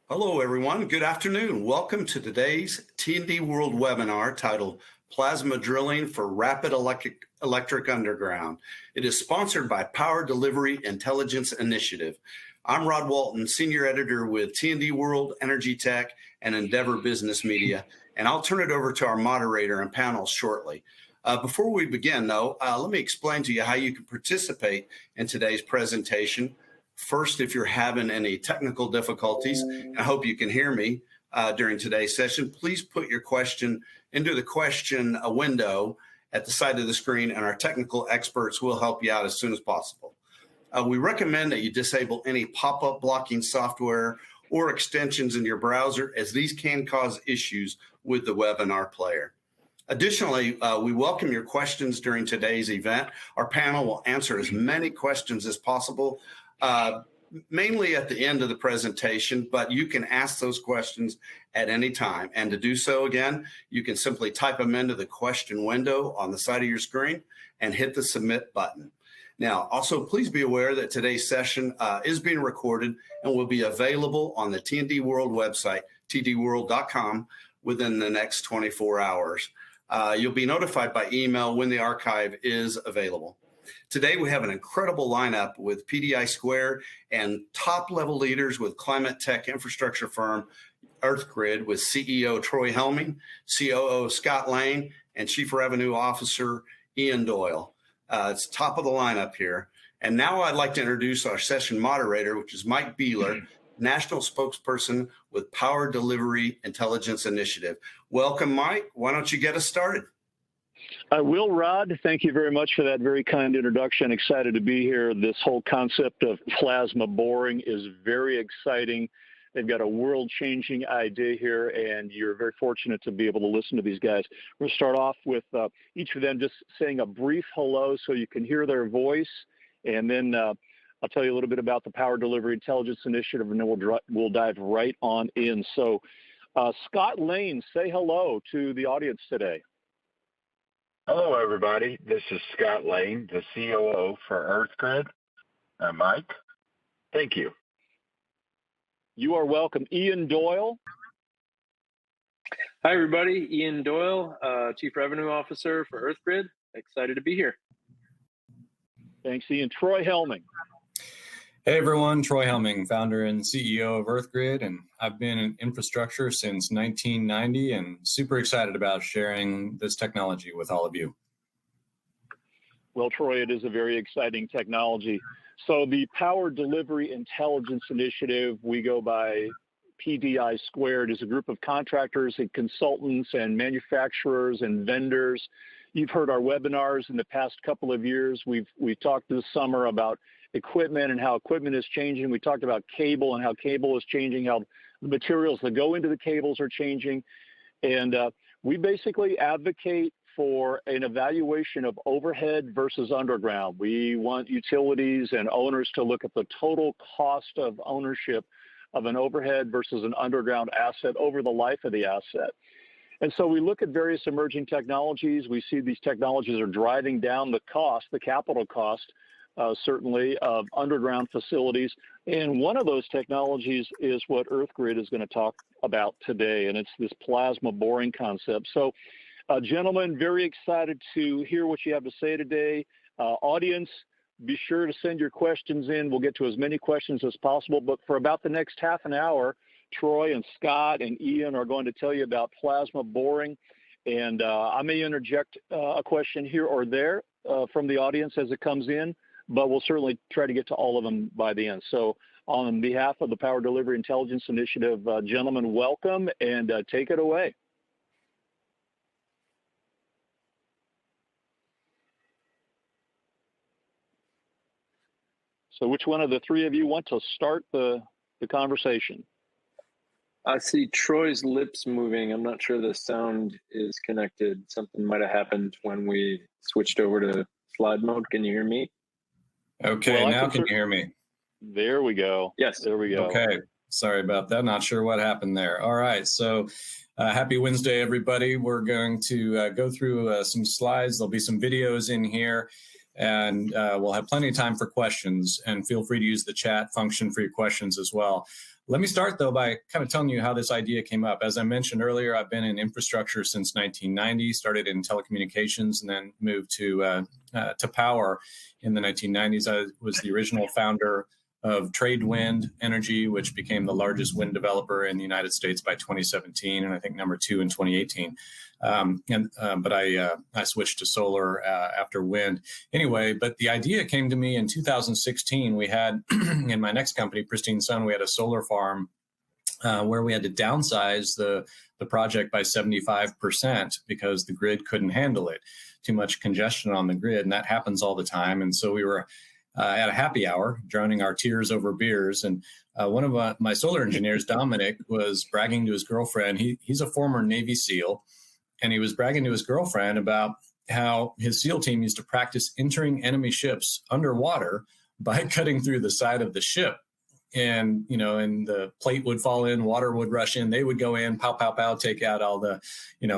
Hello, everyone. Good afternoon. Welcome to today's T&D World webinar titled Plasma Drilling for Rapid Electric Underground. It is sponsored by Power Delivery Intelligence Initiative. I'm Rod Walton, Senior Editor with T&D World, Energy Tech, and Endeavor Business Media, and I'll turn it over to our moderator and panel shortly. Before we begin, though, let me explain to you how you can participate in today's presentation. First, if you're having any technical difficulties, I hope you can hear me during today's session, please put your question into the question window at the side of the screen, and our technical experts will help you out as soon as possible. We recommend that you disable any pop-up blocking software or extensions in your browser, as these can cause issues with the webinar player. Additionally, we welcome your questions during today's event. Our panel will answer as many questions as possible, mainly at the end of the presentation, but you can ask those questions at any time. And to do so, again, you can simply type them into the question window on the side of your screen and hit the submit button. Now, also, please be aware that today's session is being recorded and will be available on the T&D World website, tdworld.com, within the next 24 hours. You'll be notified by email when the archive is available. Today, we have an incredible lineup with PDI Square and top-level leaders with climate tech infrastructure firm EarthGrid, with CEO Troy Helming, COO Scott Lane, and Chief Revenue Officer Ian Doyle. It's top of the lineup here. And now I'd like to introduce our session moderator, which is Mike Beeler, National Spokesperson with Power Delivery Intelligence Initiative. Welcome, Mike. Why don't you get us started? I will, Rod. Thank you very much for that very kind introduction. Excited to be here. This whole concept of plasma boring is very exciting. They've got a world-changing idea here, and you're very fortunate to be able to listen to these guys. We're going to start off with each of them just saying a brief hello so you can hear their voice, and then I'll tell you a little bit about the Power Delivery Intelligence Initiative, and then we'll dive right on in. So, Scott Lane, say hello to the audience today. Hello, everybody. This is Scott Lane, the COO for EarthGrid. Mike, thank you. You are welcome. Ian Doyle. Hi, everybody. Ian Doyle, Chief Revenue Officer for EarthGrid. Excited to be here. Thanks, Ian. Troy Helming. Hey, everyone. Troy Helming, founder and CEO of EarthGrid, and I've been in infrastructure since 1990 and super excited about sharing this technology with all of you. Well, Troy, it is a very exciting technology. So the Power Delivery Intelligence Initiative, we go by PDI Squared, is a group of contractors and consultants and manufacturers and vendors. You've heard our webinars in the past couple of years. We've talked this summer about equipment and how equipment is changing. We talked about cable and how cable is changing, how the materials that go into the cables are changing. And we basically advocate for an evaluation of overhead versus underground. We want utilities and owners to look at the total cost of ownership of an overhead versus an underground asset over the life of the asset. And so we look at various emerging technologies. We see these technologies are driving down the cost, the capital cost, certainly, of underground facilities. And one of those technologies is what EarthGrid is going to talk about today, and it's this plasma boring concept. So, gentlemen, very excited to hear what you have to say today. Audience, be sure to send your questions in. We'll get to as many questions as possible. But for about the next half an hour, Troy and Scott and Ian are going to tell you about plasma boring. And I may interject a question here or there from the audience as it comes in, but we'll certainly try to get to all of them by the end. So on behalf of the Power Delivery Intelligence Initiative, gentlemen, welcome, and take it away. So which one of the three of you want to start the conversation? I see Troy's lips moving. I'm not sure the sound is connected. Something might have happened when we switched over to slide mode. Can you hear me? Okay, well, now can you hear me? There we go. Yes. There we go. Okay, sorry about that. Not sure what happened there. All right, so happy Wednesday, everybody. We're going to go through some slides. There'll be some videos in here. and we'll have plenty of time for questions, and feel free to use the chat function for your questions as well. Let me start, though, by kind of telling you how this idea came up. As I mentioned earlier, I've been in infrastructure since 1990, started in telecommunications, and then moved to power in the 1990s. I was the original founder of Trade Wind Energy, which became the largest wind developer in the United States by 2017, and I think number 2 in 2018. But I switched to solar after wind. Anyway, but the idea came to me in 2016. We had, in my next company, Pristine Sun, we had a solar farm where we had to downsize the project by 75% because the grid couldn't handle it. Too much congestion on the grid, and that happens all the time. And so we were at a happy hour, drowning our tears over beers. And one of my solar engineers, Dominic, was bragging to his girlfriend. He's a former Navy SEAL, and he was bragging to his girlfriend about how his SEAL team used to practice entering enemy ships underwater by cutting through the side of the ship. And, and the plate would fall in, water would rush in, they would go in, pow, pow, pow, take out all the,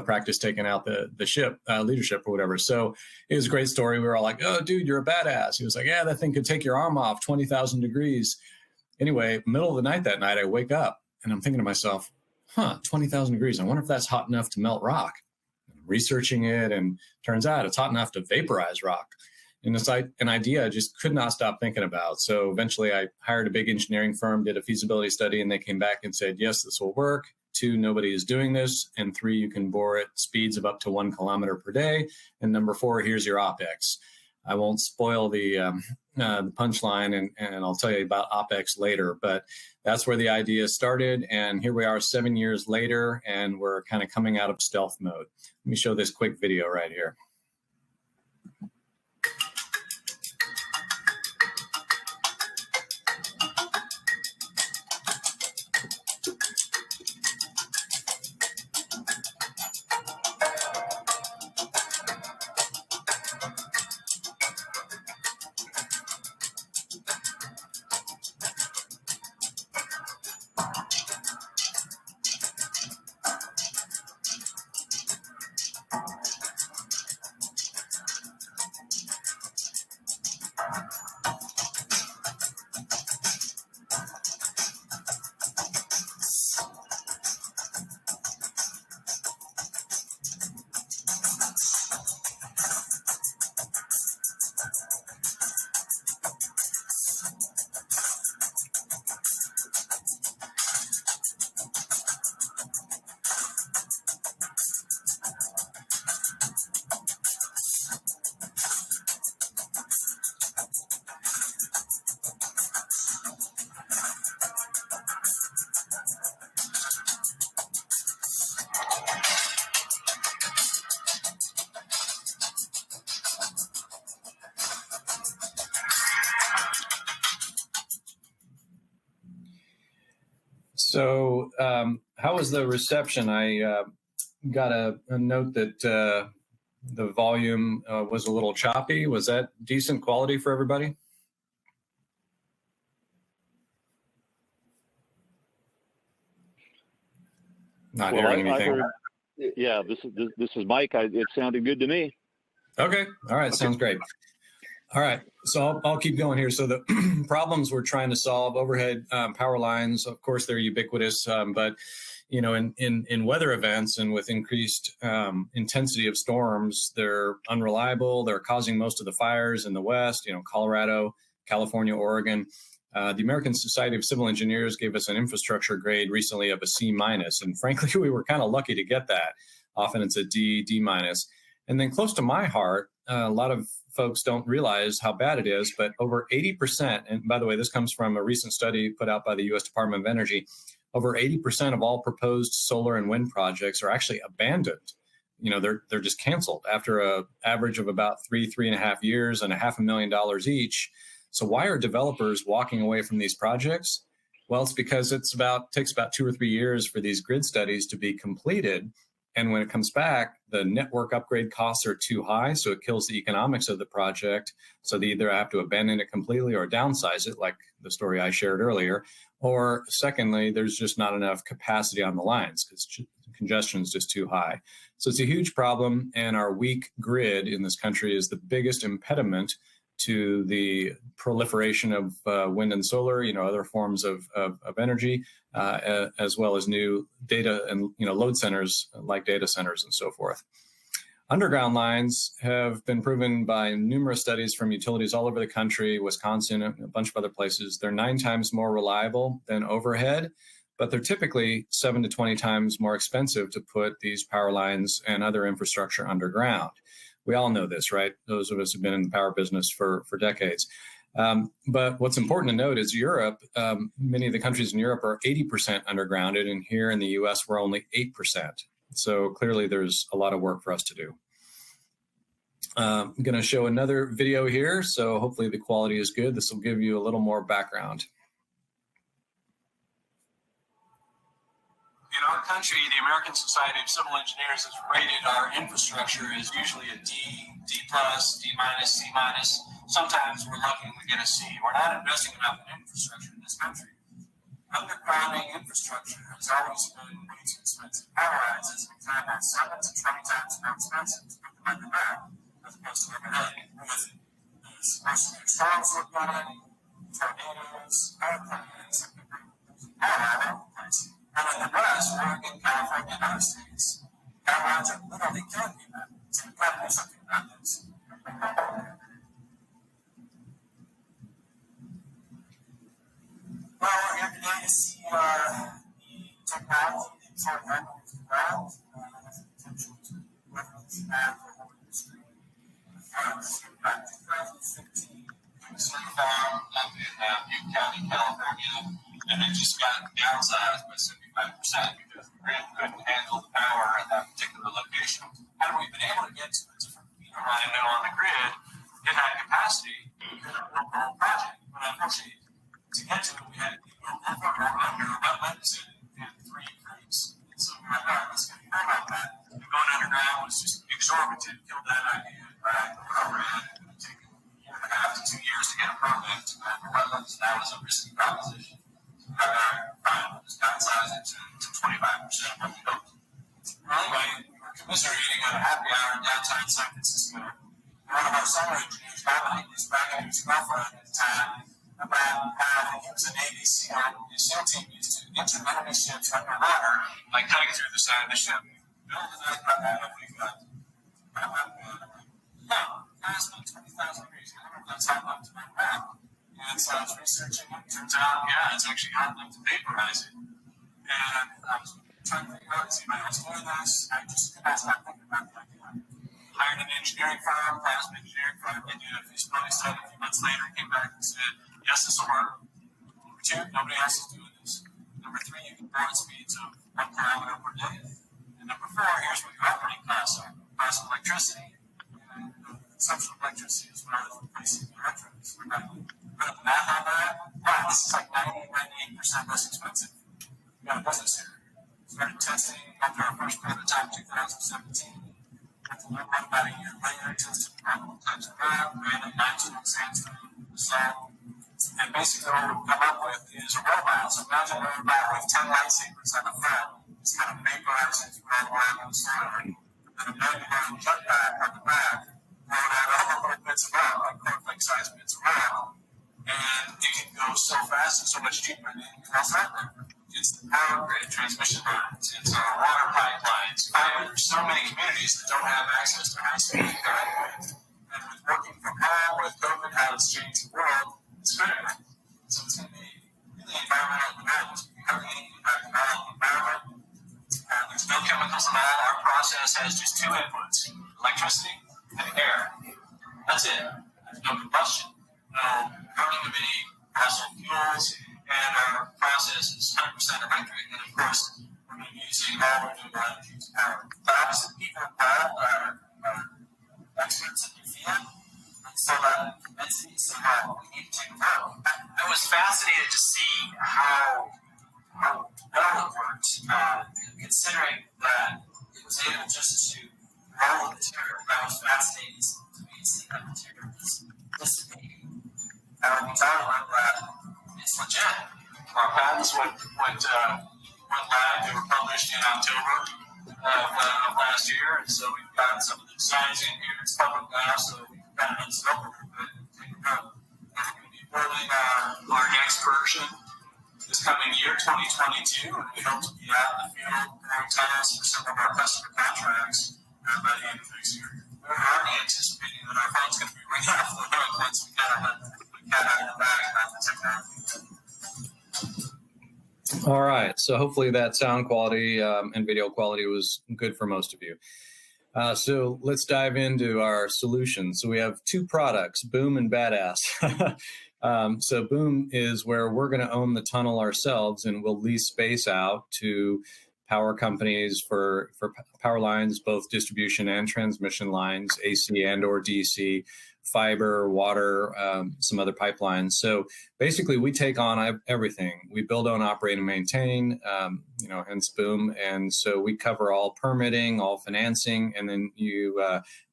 practice taking out the ship, leadership or whatever. So it was a great story. We were all like, oh, dude, you're a badass. He was like, yeah, that thing could take your arm off 20,000 degrees. Anyway, middle of the night that night, I wake up and I'm thinking to myself, 20,000 degrees. I wonder if that's hot enough to melt rock. I'm researching it, and turns out it's hot enough to vaporize rock. And it's like an idea I just could not stop thinking about. So eventually I hired a big engineering firm, did a feasibility study, and they came back and said, yes, this will work. 2, nobody is doing this. And 3, you can bore at speeds of up to 1 kilometer per day. And number 4, here's your OpEx. I won't spoil the punchline, and I'll tell you about OpEx later, but that's where the idea started. And here we are 7 years later, and we're kind of coming out of stealth mode. Let me show this quick video right here. So how was the reception? I got a note that the volume was a little choppy. Was that decent quality for everybody? Not hearing anything. Yeah, this is Mike. It sounded good to me. Okay. All right. Sounds great. All right. So I'll keep going here. So the problems we're trying to solve, overhead power lines, of course, they're ubiquitous, but in weather events and with increased intensity of storms, they're unreliable. They're causing most of the fires in the West, Colorado, California, Oregon. The American Society of Civil Engineers gave us an infrastructure grade recently of a C-. And frankly, we were kind of lucky to get that. Often it's a D-. And then close to my heart, a lot of folks don't realize how bad it is, but over 80%, and by the way, this comes from a recent study put out by the U.S. Department of Energy, over 80% of all proposed solar and wind projects are actually abandoned. They're just canceled after an average of about 3.5 years and $500,000 each. So why are developers walking away from these projects? Well, it's because it takes about 2 or 3 years for these grid studies to be completed. And when it comes back, the network upgrade costs are too high, so it kills the economics of the project. So they either have to abandon it completely or downsize it, like the story I shared earlier. Or secondly, there's just not enough capacity on the lines because congestion is just too high. So it's a huge problem, and our weak grid in this country is the biggest impediment to the proliferation of wind and solar, other forms of energy, as well as new data and load centers like data centers and so forth. Underground lines have been proven by numerous studies from utilities all over the country, Wisconsin, and a bunch of other places. They're 9 times more reliable than overhead, but they're typically 7 to 20 times more expensive to put these power lines and other infrastructure underground. We all know this, right? Those of us who've been in the power business for decades. But what's important to note is Europe, many of the countries in Europe are 80% undergrounded, and here in the US, we're only 8%. So clearly there's a lot of work for us to do. I'm going to show another video here, so hopefully the quality is good. This will give you a little more background. In our country, the American Society of Civil Engineers has rated our infrastructure as usually a D, D+, D-, C-. Sometimes we're lucky and we get a C. We're not investing enough in infrastructure in this country. Undergrounding infrastructure has always been way too expensive. Power lines, as an example, 7 to 20 times more expensive to put them underground as opposed to overhead. With most of your storms we're getting, tornadoes, hurricanes, power line overpricing. And in the West, Oregon, California, and other states, power lines are literally killing people. So we've got to do something about this. Well, we're here today to see the technology that's on the ground and has the potential to revolutionize the whole industry. Back in 2015, it was farm up in Butte County, California, and it just got downsized by 75% because the grid couldn't handle the power at that particular location. Had we been able to get to a different feeder line on the grid, it had capacity, we could have built the whole project. But unfortunately, to get to it, we had to go over or under wetlands and 3 creeks. And so we're like, all right, let's get about that. And going underground was just exorbitant, killed that idea. Right? Overhead, it would take a 1.5 to 2 years to get a permit to go over wetlands. That was a risky proposition. So we got fine, we'll just downsize it to 25% of what we built. Well, anyway, we were commiserating at a happy hour in downtown San Francisco. One of our solar engineers, Dominic, was bragging to his girlfriend at the time about how he was a Navy SEAL. His SEAL team used to enter enemy ships underwater by cutting through the side of the ship. No, that's not that what we got. No, that's about 20,000 degrees. I don't know if that's hot enough to burn around. And so I was researching it. Turns out, yeah, it's actually hot enough to vaporize it. And I was trying to figure out if anybody else doing this. I just could not stop thinking about the idea. Hired an engineering firm, plasma engineering firm. They did a feasibility study. A few months later, came back and said, yes, this will work. Number 2, nobody else is doing this. Number 3, you can grow at speeds of 1 kilometer per day. And number 4, here's what your operating costs are. Cost of electricity. And the consumption of electricity as well as replacing the electrodes. We're not going to put the math on that. Wow, this is like 98% less expensive. We got a business here. Started testing after our first prototype in 2017. About a year later, tested multiple types of ground, granite, limestone, sandstone, salt. And basically what we've come up with is a robot. So imagine a robot with 10 lightsabers on the front. It's kind of vaporizing through all the way on the side. And a manual jetpack on the back, rolling out all the little bits of rock, like cornflake-sized bits of rock. And it can go so fast and so much cheaper than anything else out there. It's the power grid, transmission lines, it's our water pipelines. There's so many communities that don't have access to high-speed internet. And with working from home, with COVID, how it's changed the world, it's critical. So it's going to be really environmental demand. It's going to be heavily impacting all of the environment. There's no chemicals at all. Our process has just 2 inputs, electricity and air. That's it. There's no combustion, no burning of any fossil fuels. And our process is 100% electric, and of course, we're going to be using all renewable energy to power. But obviously, people involved are experts in the field, and so that convinced me somehow we need to take a vote. I was fascinated to see how well it worked, considering that it was able just to roll the material. That was fascinating to me to see that material is dissipating. We found out that it's legit. Our patents went live. They were published in October of last year, and so we've got some of the designs in here. It's public now, so we've kind of unstuck a little bit and take a go. We're going to be building our next version this coming year, 2022, and we hope to be out in the field growing tunnels for some of our customer contracts by the end of next year. We're already anticipating that our phone's going to be ringing off the hook once we got out of the bag about the technology. All right, so hopefully that sound quality and video quality was good for most of you. So let's dive into our solution. So we have two products, Boom and Badass. So Boom is where we're going to own the tunnel ourselves, and we'll lease space out to power companies for power lines, both distribution and transmission lines, AC and or DC, fiber, water, some other pipelines. So basically we take on everything. We build, own, operate, and maintain, hence Boom. And so we cover all permitting, all financing, and then you,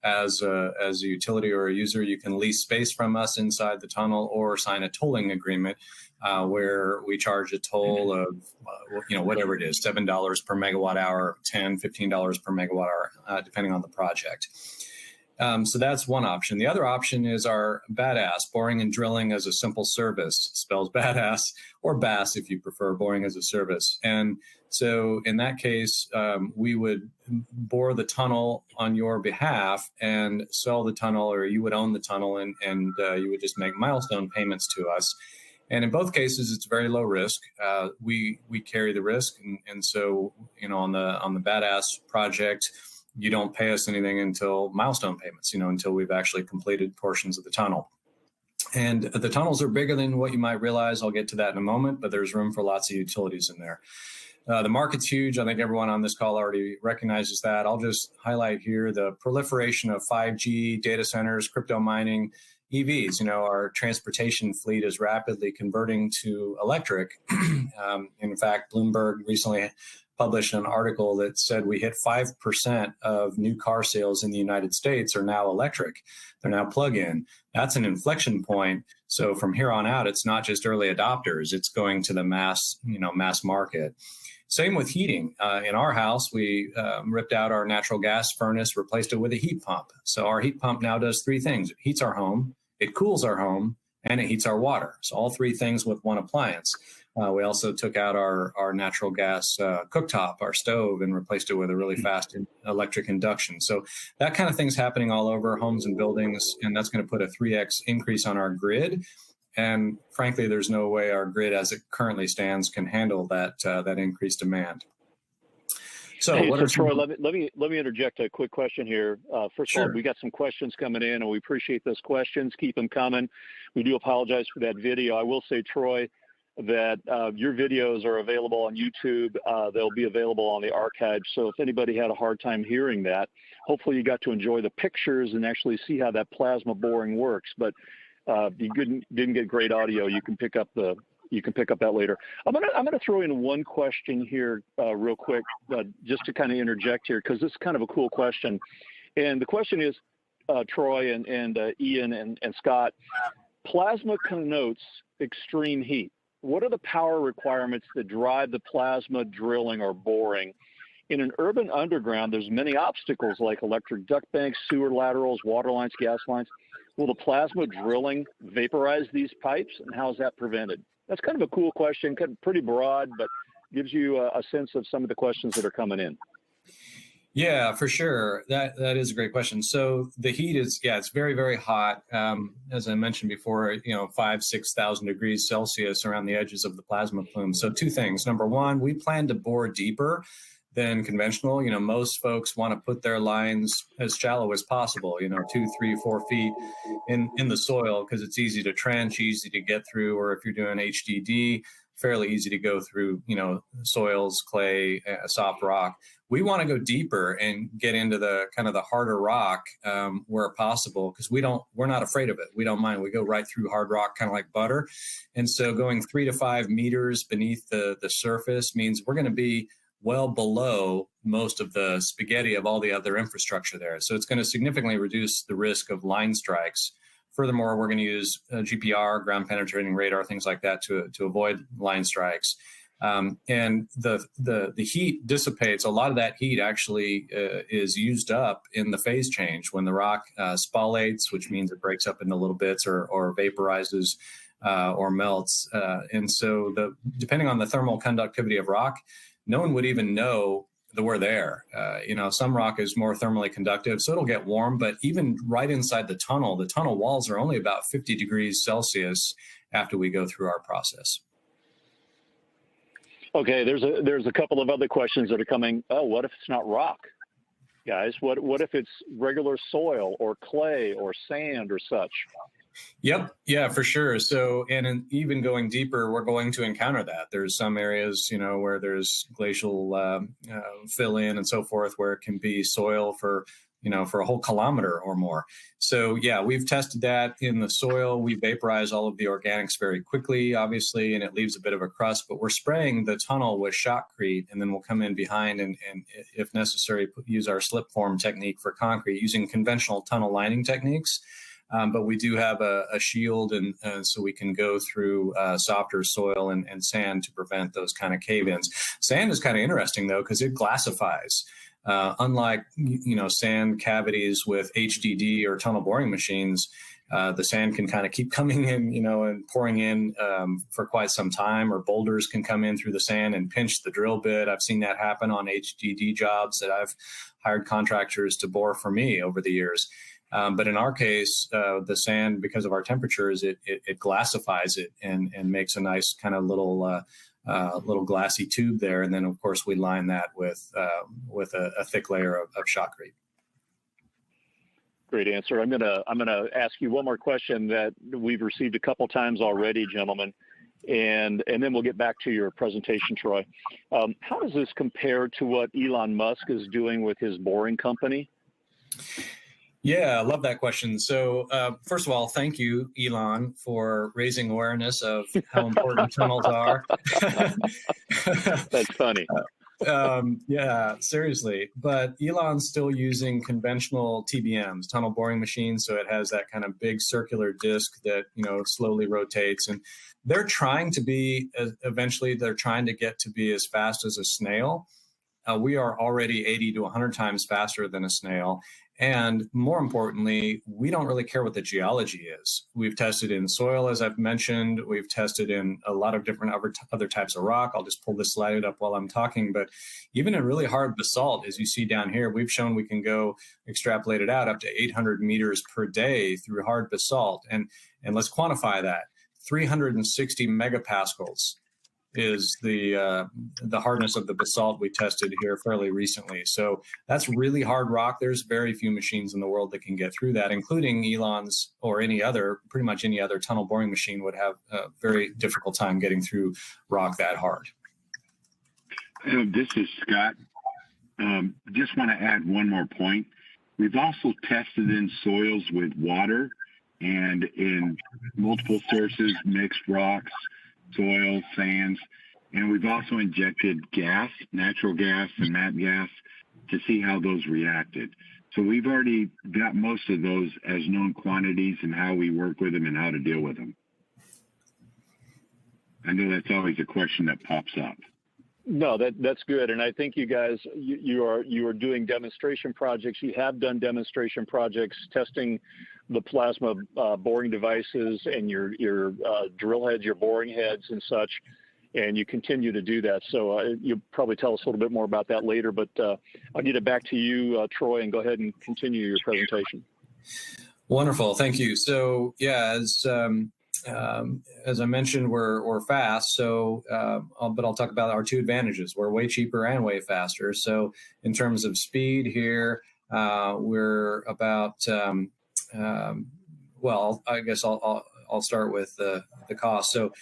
as a utility or a user, you can lease space from us inside the tunnel or sign a tolling agreement where we charge a toll of, whatever it is, $7 per megawatt hour, $10, $15 per megawatt hour, depending on the project. So that's one option. The other option is our Badass, boring and drilling as a simple service, spells badass, or BASS if you prefer, boring as a service. And so in that case, we would bore the tunnel on your behalf and sell the tunnel, or you would own the tunnel and you would just make milestone payments to us. And in both cases, it's very low risk. We carry the risk. And so, on the Badass project, you don't pay us anything until milestone payments, until we've actually completed portions of the tunnel. And the tunnels are bigger than what you might realize. I'll get to that in a moment, but there's room for lots of utilities in there. The market's huge. I think everyone on this call already recognizes that. I'll just highlight here the proliferation of 5G, data centers, crypto mining, EVs. Our transportation fleet is rapidly converting to electric. In fact, Bloomberg recently published an article that said we hit 5% of new car sales in the United States are now electric. They're now plug-in. That's an inflection point. So from here on out, it's not just early adopters. It's going to the mass market. Same with heating. In our house, we ripped out our natural gas furnace, replaced it with a heat pump. So our heat pump now does three things. It heats our home, it cools our home, and it heats our water. So all three things with one appliance. We also took out our natural gas cooktop, our stove, and replaced it with a really fast electric induction. So that kind of thing's happening all over homes and buildings, and that's going to put a 3x increase on our grid. And frankly, there's no way our grid as it currently stands can handle that increased demand. So, Troy, let me interject a quick question here. First Sure. of all, we got some questions coming in, and we appreciate those questions. Keep them coming. We do apologize for that video. I will say, Troy, that your videos are available on YouTube. They'll be available on the archive. So if anybody had a hard time hearing that, hopefully you got to enjoy the pictures and actually see how that plasma boring works. But if you didn't get great audio, you can pick up that later. I'm gonna throw in one question here real quick, just to kind of interject here, because this is kind of a cool question. And the question is, Troy and Ian and Scott, plasma connotes extreme heat. What are the power requirements that drive the plasma drilling or boring? In an urban underground, there's many obstacles like electric duct banks, sewer laterals, water lines, gas lines. Will the plasma drilling vaporize these pipes, and how is that prevented? That's kind of a cool question, kind of pretty broad, but gives you a sense of some of the questions that are coming in. Yeah, for sure. That is a great question. So the heat is, it's very, very hot. As I mentioned before, 5,000 to 6,000 degrees Celsius around the edges of the plasma plume. So two things. Number one, we plan to bore deeper than conventional. Most folks want to put their lines as shallow as possible, 2, 3, 4 feet in the soil, because it's easy to trench, easy to get through, or if you're doing HDD, fairly easy to go through, soils, clay, soft rock. We want to go deeper and get into the kind of the harder rock where possible, because we're not afraid of it. We don't mind. We go right through hard rock, kind of like butter. And so going 3 to 5 meters beneath the surface means we're going to be well below most of the spaghetti of all the other infrastructure there. So it's going to significantly reduce the risk of line strikes. Furthermore, we're going to use GPR, ground penetrating radar, things like that to avoid line strikes. And the heat dissipates. A lot of that heat actually is used up in the phase change when the rock spallates, which means it breaks up into little bits or vaporizes or melts. And so depending on the thermal conductivity of rock, no one would even know that we're there. Some rock is more thermally conductive, so it'll get warm, but even right inside the tunnel walls are only about 50 degrees Celsius after we go through our process. Okay, there's a couple of other questions that are coming. Oh, what if it's not rock, guys? What if it's regular soil or clay or sand or such? Yep. Yeah, for sure. So, even going deeper, we're going to encounter that. There's some areas, where there's glacial fill in and so forth, where it can be soil for a whole kilometer or more. So yeah, we've tested that in the soil. We vaporize all of the organics very quickly, obviously, and it leaves a bit of a crust, but we're spraying the tunnel with shotcrete, and then we'll come in behind and if necessary, use our slip form technique for concrete using conventional tunnel lining techniques. But we do have a shield, and so we can go through softer soil and sand to prevent those kind of cave-ins. Sand is kind of interesting, though, because it glassifies. Unlike, sand cavities with HDD or tunnel boring machines, the sand can kind of keep coming in, and pouring in for quite some time, or boulders can come in through the sand and pinch the drill bit. I've seen that happen on HDD jobs that I've hired contractors to bore for me over the years. But in our case, the sand, because of our temperatures, it glassifies it and makes a nice kind of little glassy tube there. And then, of course, we line that with a thick layer of shotcrete. Great answer. I'm gonna ask you one more question that we've received a couple times already, gentlemen, and then we'll get back to your presentation, Troy. How does this compare to what Elon Musk is doing with his boring company? Yeah, I love that question. So first of all, thank you, Elon, for raising awareness of how important tunnels are. That's funny. Yeah, seriously. But Elon's still using conventional TBMs, tunnel boring machines. So it has that kind of big circular disc that, slowly rotates. And they're trying to be, eventually they're trying to get to be as fast as a snail. We are already 80 to 100 times faster than a snail. And more importantly, we don't really care what the geology is. We've tested in soil, as I've mentioned. We've tested in a lot of different other types of rock. I'll just pull this slide up while I'm talking. But even in really hard basalt, as you see down here, we've shown we can go extrapolate it out up to 800 meters per day through hard basalt. And let's quantify that. 360 megapascals is the hardness of the basalt we tested here fairly recently. So that's really hard rock. There's very few machines in the world that can get through that, including Elon's or pretty much any other tunnel boring machine would have a very difficult time getting through rock that hard. This is Scott. Just want to add one more point. We've also tested in soils with water and in multiple sources, mixed rocks, soil, sands, and we've also injected gas, natural gas and nat gas to see how those reacted. So we've already got most of those as known quantities and how we work with them and how to deal with them. I know that's always a question that pops up. No, that's good. And I think you guys, you are doing demonstration projects. You have done demonstration projects testing the plasma boring devices and your drill heads, your boring heads and such, and you continue to do that. So you'll probably tell us a little bit more about that later, but I'll get it back to you, Troy, and go ahead and continue your presentation. Wonderful. Thank you. So yeah, as I mentioned, we're fast. So, but I'll talk about our two advantages. We're way cheaper and way faster. So in terms of speed here, we're about, well, I guess I'll start with the cost. So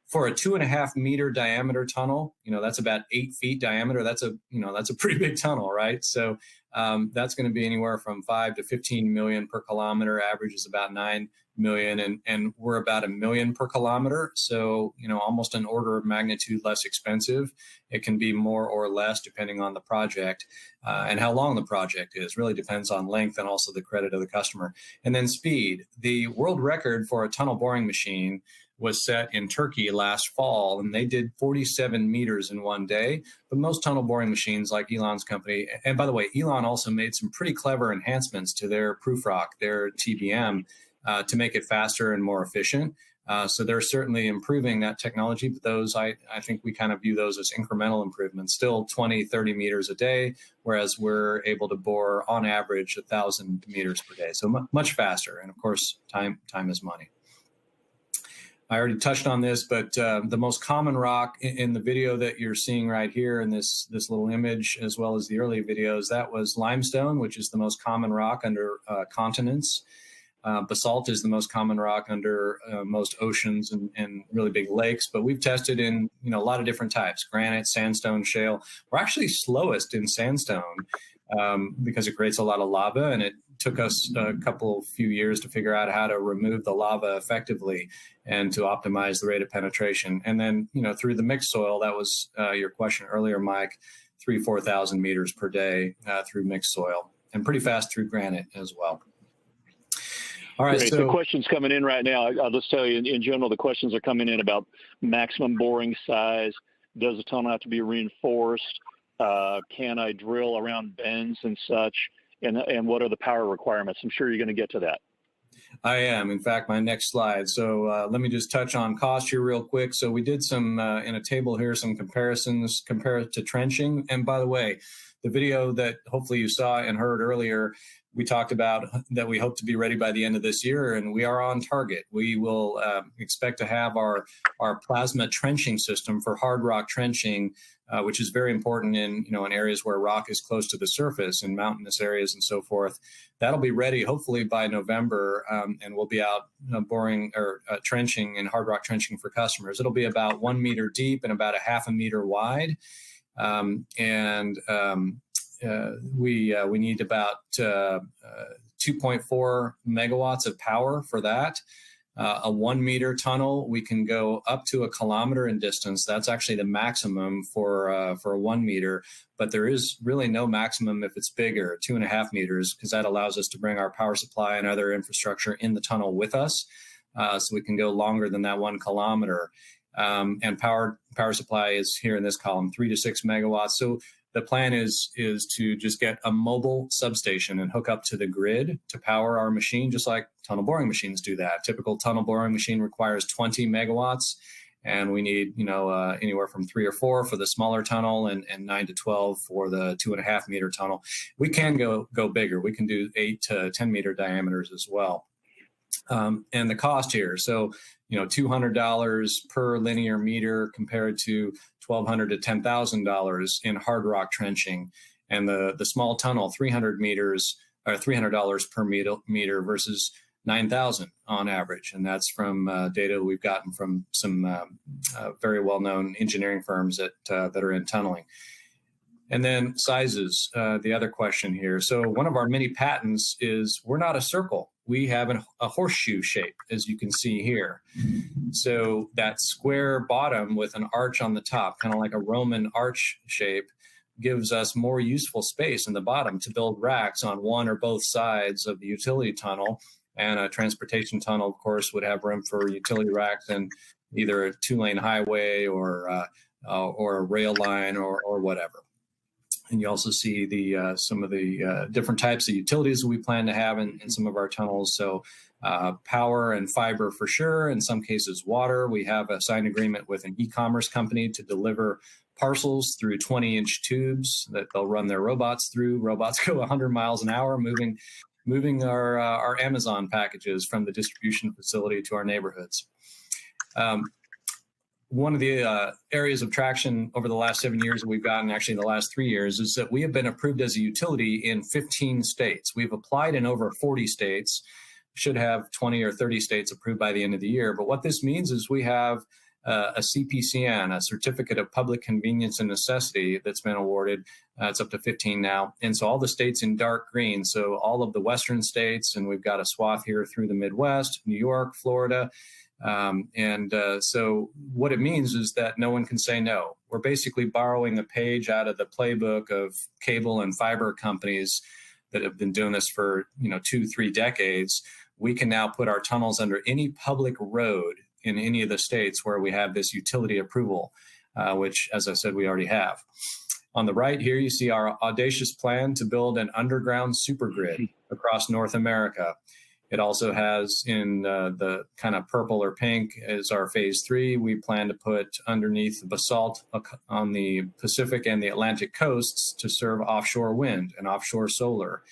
for a 2.5 meter diameter tunnel, that's about 8 feet diameter. That's a pretty big tunnel, right? So that's going to be anywhere from 5 to 15 million per kilometer. Average is about $9 million, and we're about $1 million per kilometer. So, almost an order of magnitude less expensive. It can be more or less depending on the project and how long the project is. Really depends on length and also the credit of the customer. And then speed. The world record for a tunnel boring machine was set in Turkey last fall, and they did 47 meters in one day. But most tunnel boring machines like Elon's company, and by the way, Elon also made some pretty clever enhancements to their ProofRock, their TBM, to make it faster and more efficient. So they're certainly improving that technology, but those, I think we kind of view those as incremental improvements, still 20, 30 meters a day, whereas we're able to bore on average 1,000 meters per day. So much faster. And of course, time is money. I already touched on this, but the most common rock in the video that you're seeing right here in this little image, as well as the early videos, that was limestone, which is the most common rock under continents. Basalt is the most common rock under most oceans and really big lakes, but we've tested in a lot of different types: granite, sandstone, shale. We're actually slowest in sandstone because it creates a lot of lava, and it took us a few years to figure out how to remove the lava effectively and to optimize the rate of penetration. And then, through the mixed soil, that was your question earlier, Mike, 4,000 meters per day through mixed soil, and pretty fast through granite as well. All right. Great. So the questions coming in right now, I'll just tell you, in general, the questions are coming in about maximum boring size. Does the tunnel have to be reinforced? Can I drill around bends and such? And what are the power requirements? I'm sure you're going to get to that. I am. In fact, my next slide. So let me just touch on cost here real quick. So we did some, in a table here, some comparisons, compare it to trenching. And by the way, the video that hopefully you saw and heard earlier, we talked about that we hope to be ready by the end of this year, and we are on target. We will expect to have our plasma trenching system for hard rock trenching, which is very important in areas where rock is close to the surface, in mountainous areas and so forth. That'll be ready hopefully by November, and we'll be out boring or trenching and hard rock trenching for customers. It'll be about 1 meter deep and about 0.5 meter wide, we need about 2.4 megawatts of power for that. A 1 meter tunnel, we can go up to 1 kilometer in distance. That's actually the maximum for a 1 meter, but there is really no maximum if it's bigger, 2.5 meters, because that allows us to bring our power supply and other infrastructure in the tunnel with us. So we can go longer than that 1 kilometer. And power supply is here in this column, 3 to 6 megawatts. So the plan is to just get a mobile substation and hook up to the grid to power our machine, just like tunnel boring machines do that. Typical tunnel boring machine requires 20 megawatts, and we need anywhere from 3 or 4 for the smaller tunnel and 9 to 12 for the 2.5 meter tunnel. We can go bigger. We can do 8 to 10 meter diameters as well. And the cost here, so $200 per linear meter compared to $1,200 to $10,000 in hard rock trenching, and the small tunnel, 300 meters or $300 per meter versus 9,000 on average, and that's from data we've gotten from some very well-known engineering firms that are in tunneling. And then sizes, the other question here. So one of our many patents is we're not a circle. We have a horseshoe shape, as you can see here. So that square bottom with an arch on the top, kind of like a Roman arch shape, gives us more useful space in the bottom to build racks on one or both sides of the utility tunnel. And a transportation tunnel, of course, would have room for utility racks and either a 2-lane highway or a rail line or whatever. And you also see some of the different types of utilities we plan to have in some of our tunnels. So power and fiber for sure. In some cases, water. We have a signed agreement with an e-commerce company to deliver parcels through 20-inch tubes that they'll run their robots through. Robots go 100 miles an hour, moving our Amazon packages from the distribution facility to our neighborhoods. One of the areas of traction over the last 7 years that we've gotten, actually the last 3 years, is that we have been approved as a utility in 15 states. We've applied in over 40 states, should have 20 or 30 states approved by the end of the year. But what this means is we have a CPCN, a Certificate of Public Convenience and Necessity, that's been awarded. It's up to 15 now. And so all the states in dark green, so all of the western states, and we've got a swath here through the Midwest, New York, Florida. So what it means is that no one can say no. We're basically borrowing a page out of the playbook of cable and fiber companies that have been doing this for 2-3 decades. We can now put our tunnels under any public road in any of the states where we have this utility approval, which, as I said, we already have. On the right here, you see our audacious plan to build an underground supergrid across North America. It also has in the kind of purple or pink is our phase 3. We plan to put underneath the basalt on the Pacific and the Atlantic coasts to serve offshore wind and offshore solar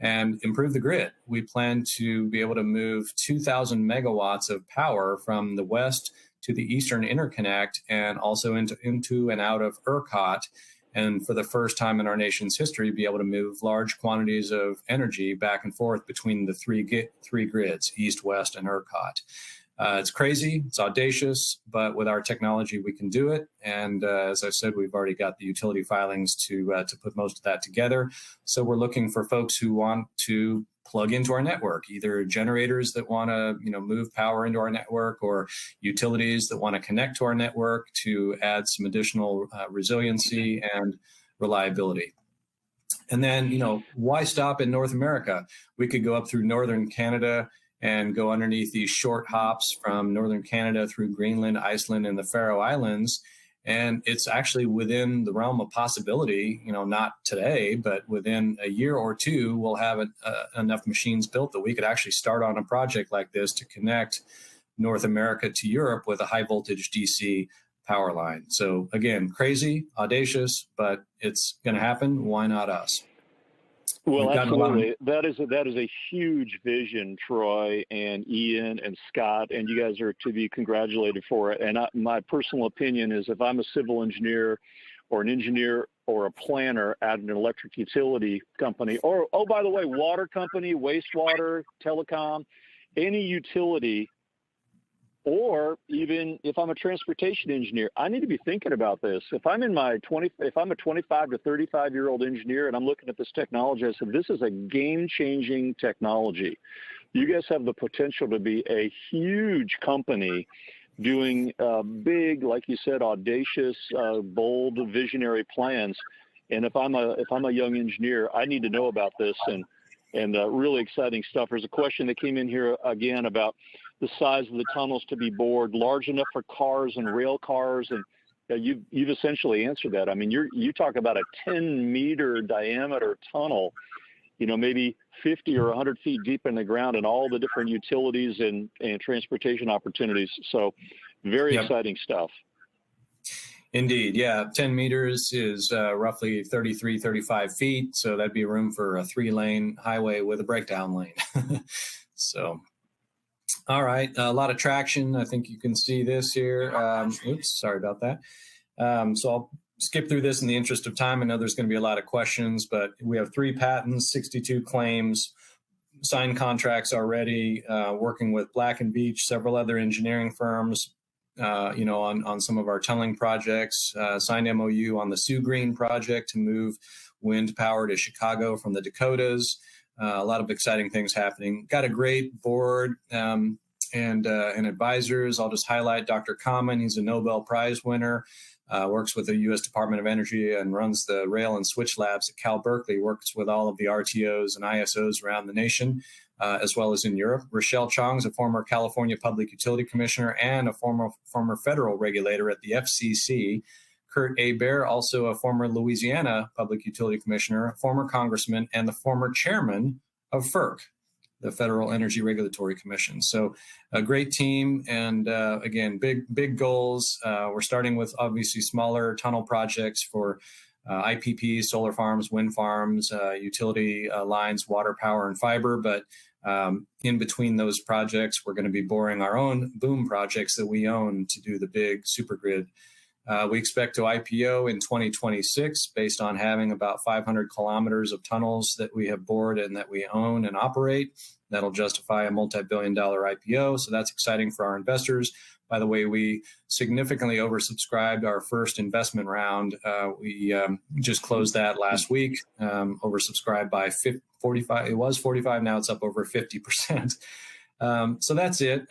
and improve the grid. We plan to be able to move 2,000 megawatts of power from the west to the eastern interconnect and also into and out of ERCOT. And for the first time in our nation's history, be able to move large quantities of energy back and forth between the three grids, east, west, and ERCOT. It's crazy, it's audacious, but with our technology, we can do it. And as I said, we've already got the utility filings to put most of that together. So we're looking for folks who want to plug into our network, either generators that want to move power into our network, or utilities that want to connect to our network to add some additional resiliency and reliability. And then, why stop in North America? We could go up through northern Canada and go underneath these short hops from northern Canada through Greenland, Iceland, and the Faroe Islands. And it's actually within the realm of possibility, not today, but within a year or two, we'll have enough machines built that we could actually start on a project like this to connect North America to Europe with a high voltage DC power line. So again, crazy, audacious, but it's going to happen. Why not us? Well, absolutely. That is a huge vision, Troy and Ian and Scott, and you guys are to be congratulated for it. And my personal opinion is if I'm a civil engineer or an engineer or a planner at an electric utility company, or, oh, by the way, water company, wastewater, telecom, any utility, or even if I'm a transportation engineer, I need to be thinking about this. If I'm a 25 to 35-year-old engineer and I'm looking at this technology, I said, this is a game-changing technology. You guys have the potential to be a huge company doing big, like you said, audacious, bold, visionary plans. And if I'm a young engineer, I need to know about this and really exciting stuff. There's a question that came in here again about the size of the tunnels to be bored, large enough for cars and rail cars, and you've essentially answered that. I mean, you talk about a 10-meter diameter tunnel, maybe 50 or 100 feet deep in the ground, and all the different utilities and transportation opportunities. So, very exciting stuff. Indeed, yeah. 10 meters is roughly 33, 35 feet, so that'd be room for a 3-lane highway with a breakdown lane. So. All right, a lot of traction. I think you can see this here. Oops, sorry about that. So I'll skip through this in the interest of time. I know there's going to be a lot of questions, but we have 3 patents, 62 claims, signed contracts already, working with Black & Veatch, several other engineering firms, on some of our tunneling projects, signed MOU on the Sioux Green project to move wind power to Chicago from the Dakotas. A lot of exciting things happening. Got a great board and advisors. I'll just highlight Dr. Kamen. He's a Nobel Prize winner, works with the U.S. Department of Energy and runs the rail and switch labs at Cal Berkeley, works with all of the RTOs and ISOs around the nation, as well as in Europe. Rochelle Chong is a former California Public Utility Commissioner and a former federal regulator at the FCC. Kurt Hebert, also a former Louisiana Public Utility Commissioner, a former congressman, and the former chairman of FERC, the Federal Energy Regulatory Commission. So a great team, and again, big goals. We're starting with obviously smaller tunnel projects for IPPs, solar farms, wind farms, utility lines, water, power, and fiber. But in between those projects, we're going to be boring our own boom projects that we own to do the big supergrid. We expect to IPO in 2026 based on having about 500 kilometers of tunnels that we have bored and that we own and operate. That'll justify a multi-billion-dollar IPO. So that's exciting for our investors. By the way, we significantly oversubscribed our first investment round. We just closed that last week, oversubscribed by 45. It was 45. Now it's up over 50%. So that's it.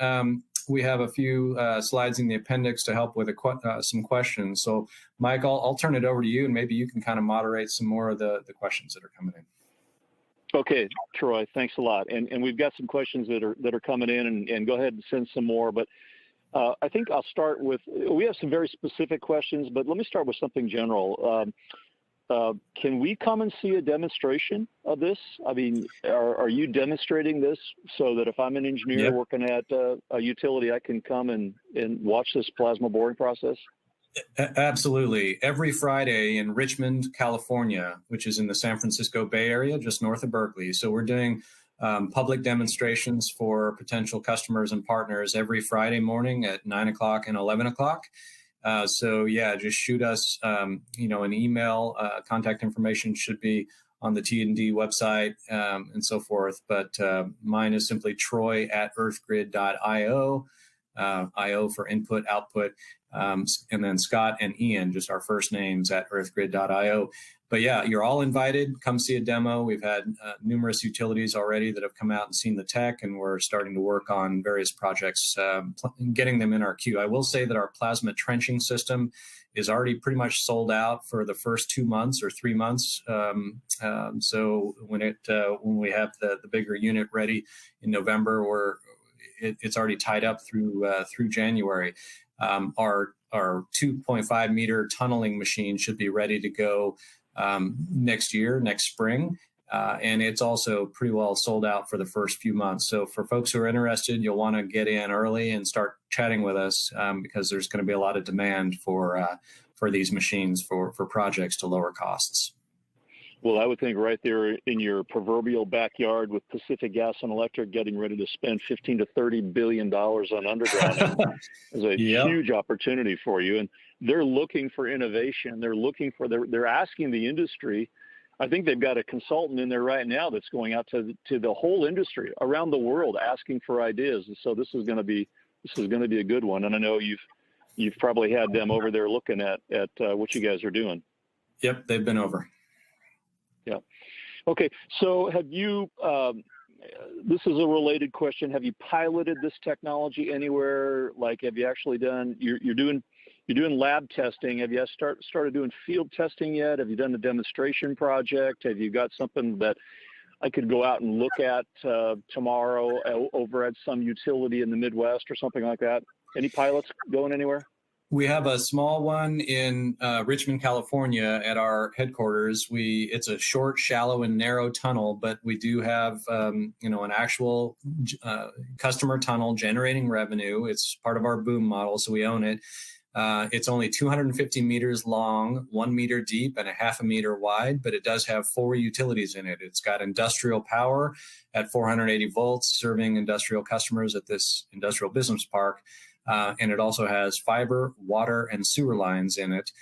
We have a few slides in the appendix to help with some questions. So, Mike, I'll turn it over to you, and maybe you can kind of moderate some more of the questions that are coming in. Okay, Troy, thanks a lot. And we've got some questions that are coming in, and go ahead and send some more. But I think I'll start with, we have some very specific questions, but let me start with something general. Can we come and see a demonstration of this? I mean, are you demonstrating this so that if I'm an engineer working at a utility, I can come and watch this plasma boring process? Absolutely. Every Friday in Richmond, California, which is in the San Francisco Bay Area, just north of Berkeley. So we're doing public demonstrations for potential customers and partners every Friday morning at 9 o'clock and 11 o'clock. So yeah, just shoot us, an email. Contact information should be on the T&D website and so forth. But mine is simply troy@earthgrid.io, IO for input, output, and then Scott and Ian, just our first names, at earthgrid.io. But yeah, you're all invited. Come see a demo. We've had numerous utilities already that have come out and seen the tech, and we're starting to work on various projects, getting them in our queue. I will say that our plasma trenching system is already pretty much sold out for the first 2 months or 3 months. So when we have the bigger unit ready in November, it's already tied up through January. Our 2.5 meter tunneling machine should be ready to go next spring. And it's also pretty well sold out for the first few months. So for folks who are interested, you'll want to get in early and start chatting with us because there's going to be a lot of demand for these machines for projects to lower costs. Well, I would think right there in your proverbial backyard with Pacific Gas and Electric getting ready to spend $15 to $30 billion on underground is a huge opportunity for you. And they're looking for innovation. They're asking the industry. I think they've got a consultant in there right now that's going out to the whole industry around the world asking for ideas. And so this is going to be a good one. And I know you've probably had them over there looking at what you guys are doing. Yep, they've been over. Yeah. Okay. So have you, this is a related question. Have you piloted this technology anywhere? Like, have you actually done, you're doing lab testing. Have you started doing field testing yet? Have you done a demonstration project? Have you got something that I could go out and look at tomorrow over at some utility in the Midwest or something like that? Any pilots going anywhere? We have a small one in Richmond, California at our headquarters. It's a short, shallow, and narrow tunnel, but we do have, an actual customer tunnel generating revenue. It's part of our boom model, so we own it. It's only 250 meters long, 1 meter deep, and a half a meter wide, but it does have 4 utilities in it. It's got industrial power at 480 volts, serving industrial customers at this industrial business park. And it also has fiber, water, and sewer lines in it,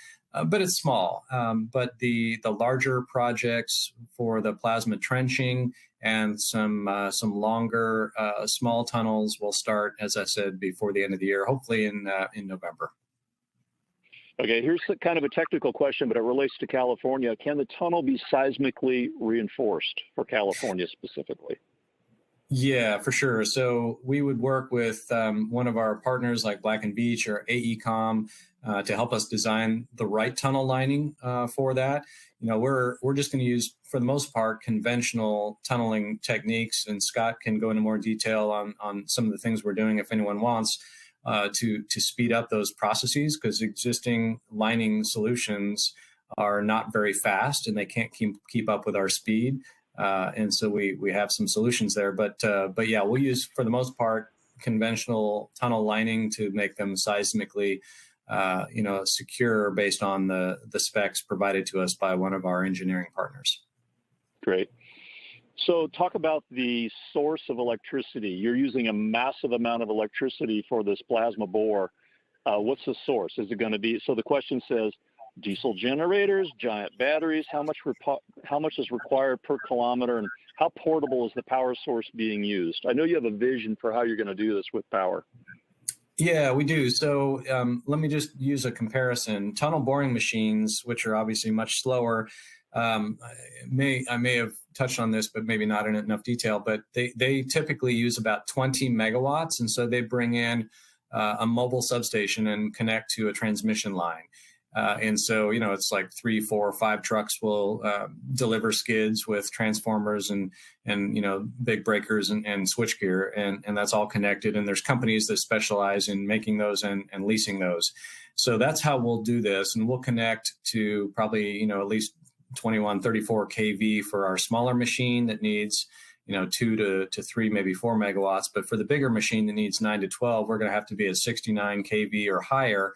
but it's small. But the larger projects for the plasma trenching and some longer small tunnels will start, as I said, before the end of the year, hopefully in November. Okay, here's kind of a technical question, but it relates to California. Can the tunnel be seismically reinforced for California specifically? Yeah, for sure. So we would work with one of our partners like Black & Veatch or AECOM to help us design the right tunnel lining for that. We're just going to use, for the most part, conventional tunneling techniques, and Scott can go into more detail on some of the things we're doing if anyone wants to speed up those processes, because existing lining solutions are not very fast and they can't keep up with our speed. And so we have some solutions there, but yeah, we'll use, for the most part, conventional tunnel lining to make them seismically, secure based on the specs provided to us by one of our engineering partners. Great. So talk about the source of electricity. You're using a massive amount of electricity for this plasma bore. What's the source? Is it going to be, so the question says, diesel generators, giant batteries, how much is required per kilometer, and how portable is the power source being used? I know you have a vision for how you're going to do this with power. Yeah, we do. So let me just use a comparison. Tunnel boring machines, which are obviously much slower, I may have touched on this, but maybe not in enough detail, but they typically use about 20 megawatts. And so they bring in a mobile substation and connect to a transmission line. And so, it's like 3, 4, 5 trucks will deliver skids with transformers and big breakers and switchgear, and that's all connected. And there's companies that specialize in making those and leasing those. So that's how we'll do this. And we'll connect to probably, at least 21, 34 kV for our smaller machine that needs, 2 to 3, maybe 4 megawatts. But for the bigger machine that needs 9 to 12, we're going to have to be at 69 kV or higher.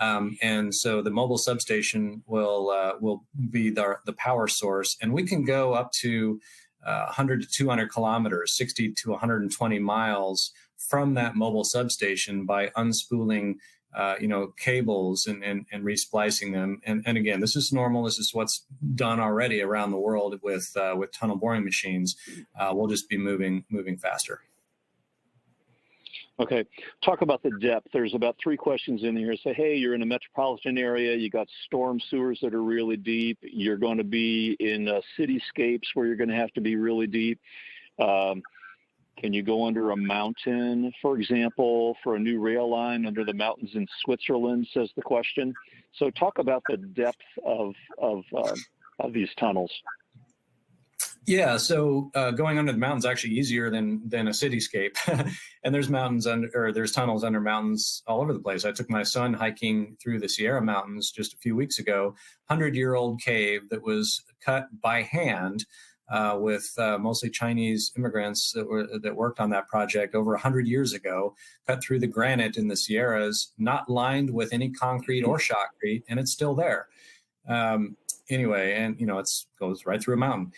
And so the mobile substation will be the power source, and we can go up to 100 to 200 kilometers, 60 to 120 miles from that mobile substation by unspooling, cables and resplicing them. And again, this is normal. This is what's done already around the world with tunnel boring machines. We'll just be moving faster. Okay, talk about the depth. There's about 3 questions in here. Say, hey, you're in a metropolitan area. You got storm sewers that are really deep. You're going to be in cityscapes where you're going to have to be really deep. Can you go under a mountain, for example, for a new rail line under the mountains in Switzerland, says the question. So talk about the depth of these tunnels. Yeah, so going under the mountains is actually easier than a cityscape. And there's there's tunnels under mountains all over the place. I took my son hiking through the Sierra Mountains just a few weeks ago, 100-year-old cave that was cut by hand with mostly Chinese immigrants that worked on that project over 100 years ago, cut through the granite in the Sierras, not lined with any concrete or shotcrete, and it's still there. Anyway, and it goes right through a mountain.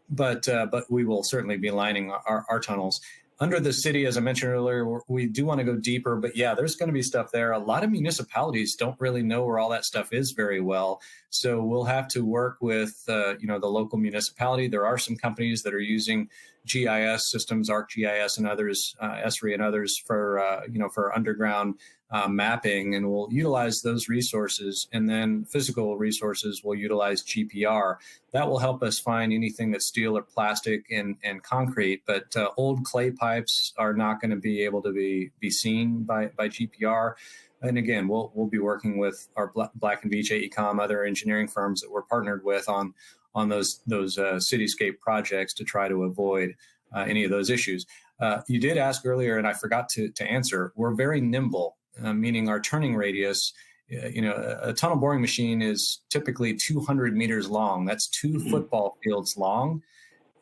But we will certainly be lining our tunnels. Under the city, as I mentioned earlier, we do want to go deeper, but yeah, there's going to be stuff there. A lot of municipalities don't really know where all that stuff is very well. So we'll have to work with, the local municipality. There are some companies that are using GIS systems, ArcGIS and others, Esri and others for underground mapping, and we'll utilize those resources. And then physical resources will utilize GPR. That will help us find anything that's steel or plastic and concrete, but old clay pipes are not going to be able to be seen by GPR. And again, we'll be working with our Black & Veatch, AECOM, other engineering firms that we're partnered with on those cityscape projects to try to avoid any of those issues. You did ask earlier, and I forgot to answer. We're very nimble, meaning our turning radius. A tunnel boring machine is typically 200 meters long. That's 2 football fields long.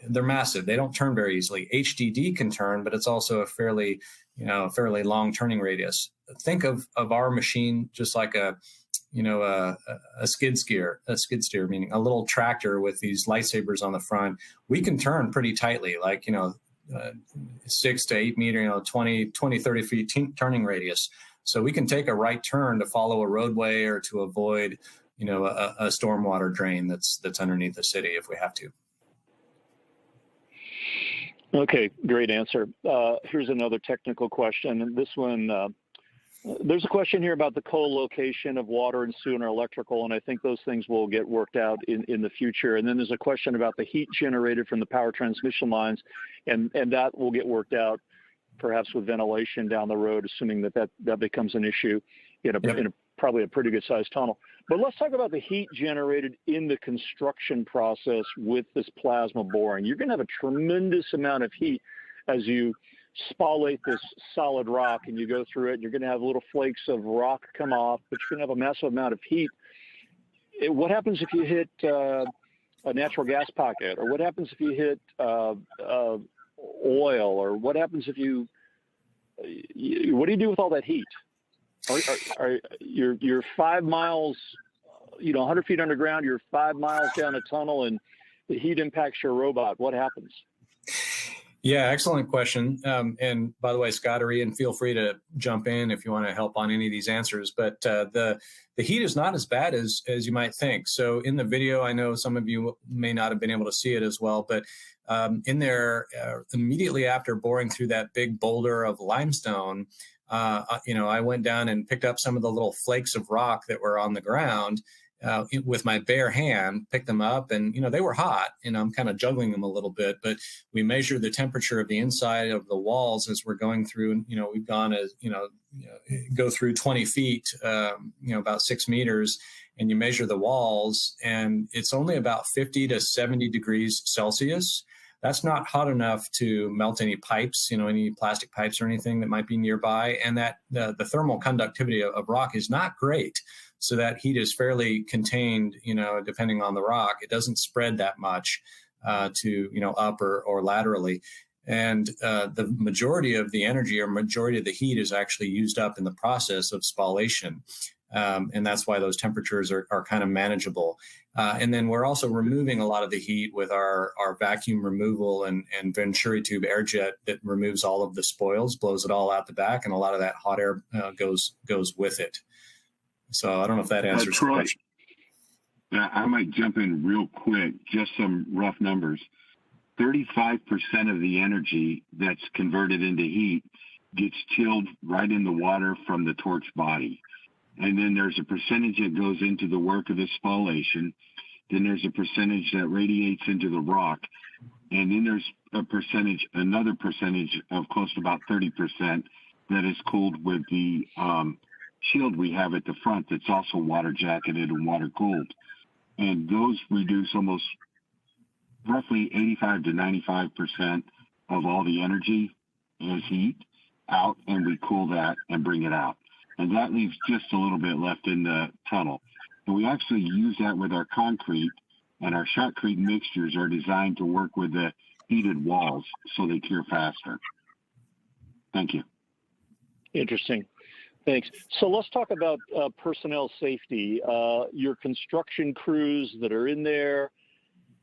They're massive. They don't turn very easily. HDD can turn, but it's also a fairly long turning radius. Think of our machine just like a skid steer, meaning a little tractor with these lightsabers on the front. We can turn pretty tightly, like 6 to 8 meter, 20, 30 feet turning radius. So we can take a right turn to follow a roadway or to avoid, a stormwater drain that's underneath the city if we have to. Okay, great answer. Here's another technical question, and this one, there's a question here about the co-location of water and sewer and electrical, and I think those things will get worked out in the future. And then there's a question about the heat generated from the power transmission lines, and that will get worked out perhaps with ventilation down the road, assuming that becomes an issue in probably a pretty good sized tunnel. But let's talk about the heat generated in the construction process with this plasma boring. You're going to have a tremendous amount of heat as you spallate this solid rock and you go through it, and you're going to have little flakes of rock come off, but you're going to have a massive amount of heat. What happens if you hit a natural gas pocket, or what happens if you hit oil, or what happens if what do you do with all that heat? You're 5 miles, 100 feet underground, you're 5 miles down a tunnel, and the heat impacts your robot. What happens? Yeah, excellent question. And by the way, Scott or Ian, feel free to jump in if you want to help on any of these answers. But the heat is not as bad as you might think. So in the video, I know some of you may not have been able to see it as well, but in there, immediately after boring through that big boulder of limestone, I went down and picked up some of the little flakes of rock that were on the ground with my bare hand, picked them up, and they were hot. I'm kind of juggling them a little bit, but we measured the temperature of the inside of the walls as we're going through. And we've gone go through 20 feet, about 6 meters, and you measure the walls, and it's only about 50 to 70 degrees Celsius. That's not hot enough to melt any pipes, any plastic pipes or anything that might be nearby. And that the thermal conductivity of rock is not great. So that heat is fairly contained, depending on the rock. It doesn't spread that much to, up or laterally. And the majority of the energy or majority of the heat is actually used up in the process of spallation. And that's why those temperatures are kind of manageable. And then we're also removing a lot of the heat with our vacuum removal and Venturi tube air jet that removes all of the spoils, blows it all out the back, and a lot of that hot air goes with it. So I don't know if that answers the question. I might jump in real quick, just some rough numbers. 35% of the energy that's converted into heat gets chilled right in the water from the torch body. And then there's a percentage that goes into the work of the spallation. Then there's a percentage that radiates into the rock. And then there's another percentage of close to about 30% that is cooled with the shield we have at the front that's also water jacketed and water cooled. And those reduce almost roughly 85 to 95% of all the energy as heat out, and we cool that and bring it out. And that leaves just a little bit left in the tunnel. And we actually use that with our concrete, and our shotcrete mixtures are designed to work with the heated walls so they cure faster. Thank you. Interesting. Thanks. So let's talk about personnel safety. Your construction crews that are in there,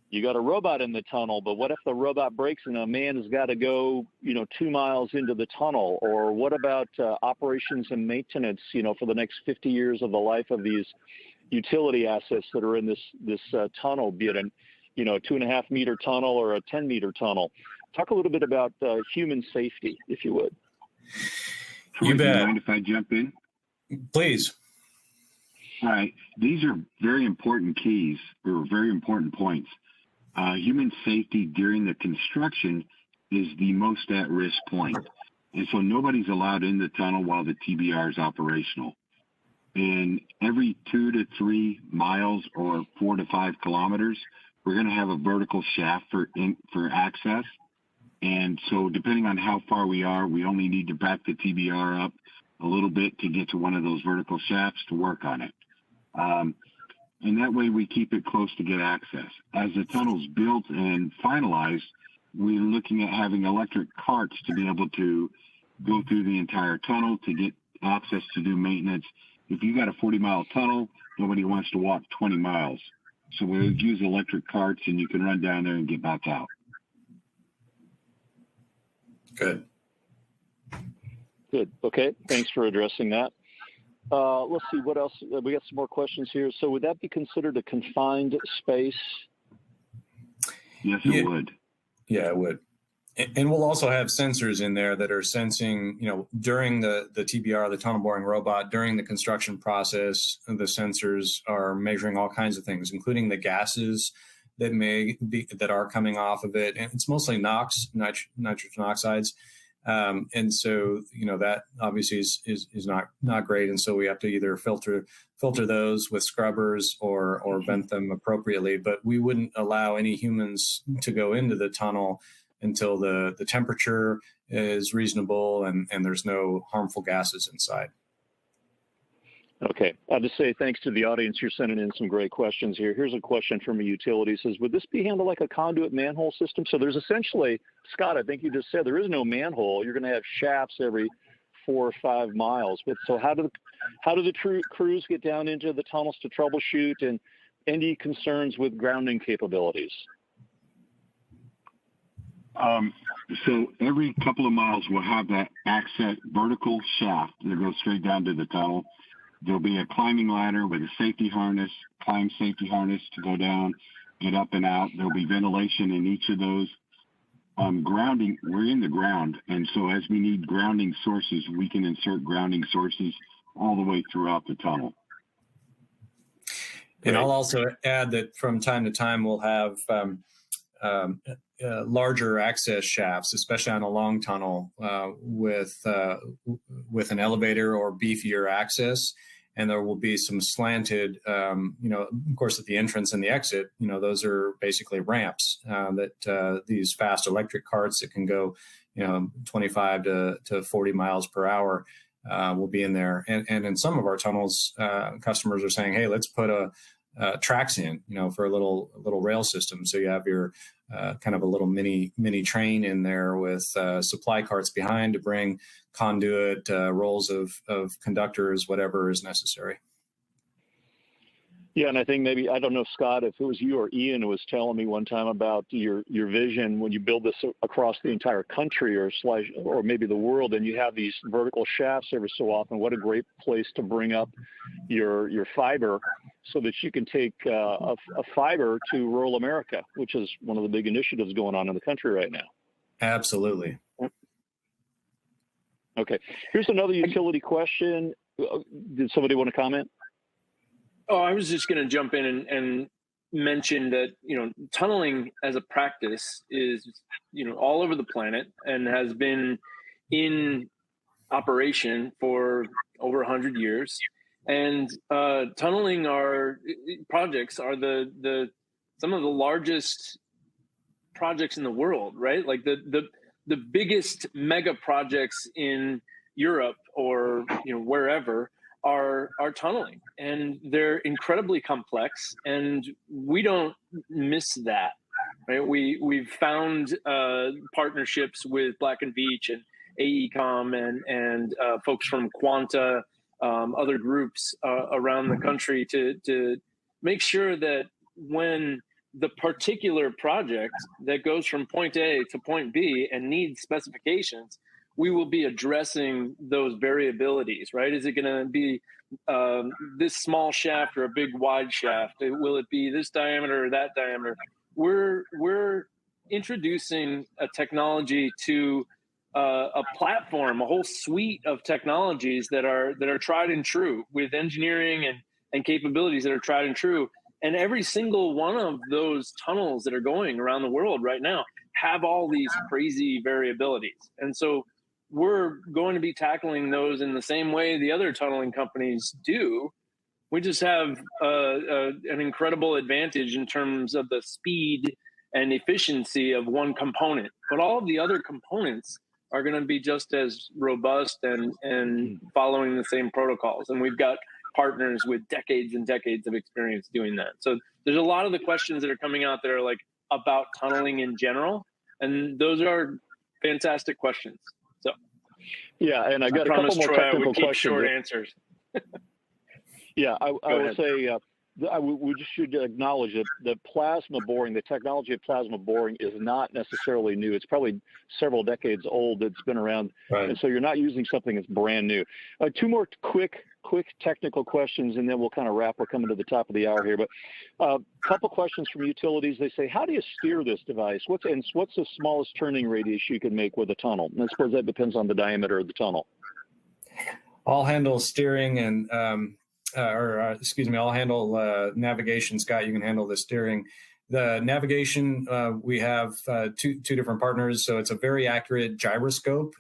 you got a robot in the tunnel, but what if the robot breaks and a man has got to go, 2 miles into the tunnel? Or what about operations and maintenance, for the next 50 years of the life of these utility assets that are in this tunnel, be it a 2.5 meter tunnel or a 10-meter tunnel? Talk a little bit about human safety, if you would. Troy, You bet. Do you mind if I jump in? Please. All right. These are very important keys or very important points. Human safety during the construction is the most at-risk point. And so nobody's allowed in the tunnel while the TBR is operational. And every 2 to 3 miles or 4 to 5 kilometers, we're going to have a vertical shaft for access. And so depending on how far we are, we only need to back the TBR up a little bit to get to one of those vertical shafts to work on it. And that way we keep it close to get access. As the tunnel's built and finalized, we're looking at having electric carts to be able to go through the entire tunnel to get access to do maintenance. If you got a 40-mile tunnel, nobody wants to walk 20 miles. So we'll use electric carts, and you can run down there and get back out. Good. Good. Okay. Thanks for addressing that. Let's see what else. We got some more questions here. So would that be considered a confined space? Yes, it would. Yeah, it would. And we'll also have sensors in there that are sensing, during the TBR, the tunnel boring robot, during the construction process, the sensors are measuring all kinds of things, including the gases that are coming off of it. And it's mostly NOx, nitrogen oxides. And so, that obviously is not great. And so we have to either filter those with scrubbers or vent them appropriately. But we wouldn't allow any humans to go into the tunnel until the temperature is reasonable and there's no harmful gases inside. Okay. I'll just say thanks to the audience. You're sending in some great questions here. Here's a question from a utility. It says, would this be handled like a conduit manhole system? So there's essentially, Scott, I think you just said there is no manhole. You're going to have shafts every 4 or 5 miles. But so how do the crews get down into the tunnels to troubleshoot, and any concerns with grounding capabilities? So every couple of miles, we'll have that access vertical shaft that goes straight down to the tunnel. There'll be a climbing ladder with a safety harness, climb safety harness to go down, get up and out. There'll be ventilation in each of those grounding, we're in the ground. And so as we need grounding sources, we can insert grounding sources all the way throughout the tunnel. And I'll also add that from time to time, we'll have larger access shafts, especially on a long tunnel with an elevator or beefier access. And there will be some slanted, of course, at the entrance and the exit, those are basically ramps that these fast electric carts that can go, 25 to 40 miles per hour will be in there. And in some of our tunnels, customers are saying, hey, let's put tracks in, for a little rail system. So you have your kind of a little mini train in there with supply carts behind to bring conduit, rolls of conductors, whatever is necessary. Yeah, and I think maybe, I don't know, Scott, if it was you or Ian who was telling me one time about your vision when you build this across the entire country or maybe the world, and you have these vertical shafts every so often. What a great place to bring up your fiber so that you can take a fiber to rural America, which is one of the big initiatives going on in the country right now. Absolutely. Okay. Here's another utility question. Did somebody want to comment? Oh, I was just going to jump in and mention that, tunneling as a practice is, all over the planet and has been in operation for over 100 years. And tunneling projects are some of the largest projects in the world, right? Like the biggest mega projects in Europe or, wherever are tunneling, and they're incredibly complex, and we don't miss that, right? We've found partnerships with Black & Veatch and AECOM and folks from Quanta, other groups around the country to make sure that when the particular project that goes from point A to point B and needs specifications, we will be addressing those variabilities, right? Is it going to be this small shaft or a big wide shaft? Will it be this diameter or that diameter? We're introducing a technology to a platform, a whole suite of technologies that are tried and true, with engineering and capabilities that are tried and true. And every single one of those tunnels that are going around the world right now have all these crazy variabilities. And so we're going to be tackling those in the same way the other tunneling companies do. We just have an incredible advantage in terms of the speed and efficiency of one component. But all of the other components are going to be just as robust and following the same protocols. And we've got partners with decades and decades of experience doing that. So there's a lot of the questions that are coming out that are like about tunneling in general. And those are fantastic questions. So, yeah, and I got a couple more technical questions. Short answers. Yeah, I would say we just should acknowledge that the plasma boring, the technology of plasma boring, is not necessarily new. It's probably several decades old. It's been around, right. And so you're not using something that's brand new. Two more quick technical questions, and then we'll kind of wrap. We're coming to the top of the hour here, but a couple questions from utilities. They say, how do you steer this device? What's the smallest turning radius you can make with a tunnel? And I suppose that depends on the diameter of the tunnel. I'll handle steering and I'll handle navigation. Scott, you can handle the steering. The navigation, we have two different partners, so it's a very accurate gyroscope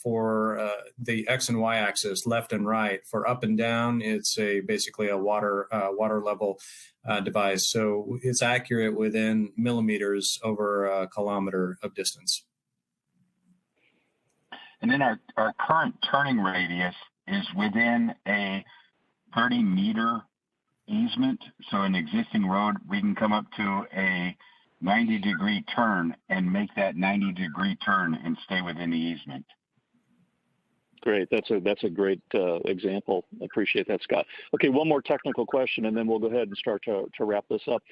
for the X and Y axis, left and right. For up and down, it's basically a water level device, so it's accurate within millimeters over a kilometer of distance. And then our current turning radius is within a 30-meter easement. So an existing road, we can come up to a 90-degree turn and make that 90-degree turn and stay within the easement. Great. That's a great example. I appreciate that, Scott. Okay, one more technical question, and then we'll go ahead and start to wrap this up.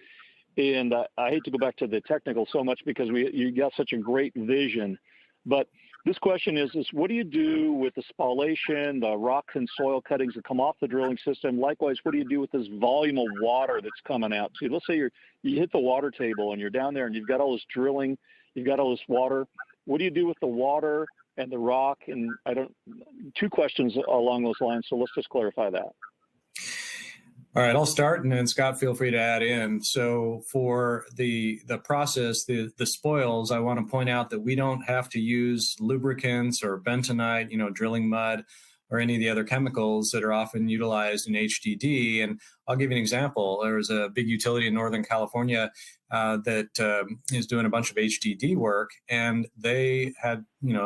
And I hate to go back to the technical so much because you got such a great vision, but This question is what do you do with the spallation, the rocks and soil cuttings that come off the drilling system? Likewise, what do you do with this volume of water that's coming out? So let's say you hit the water table and you're down there and you've got all this drilling, you've got all this water. What do you do with the water and the rock? And two questions along those lines. So let's just clarify that. All right, I'll start, and then Scott, feel free to add in. So for the process, the spoils, I want to point out that we don't have to use lubricants or bentonite, drilling mud, or any of the other chemicals that are often utilized in HDD. And I'll give you an example. There's a big utility in Northern California that is doing a bunch of HDD work, and they had,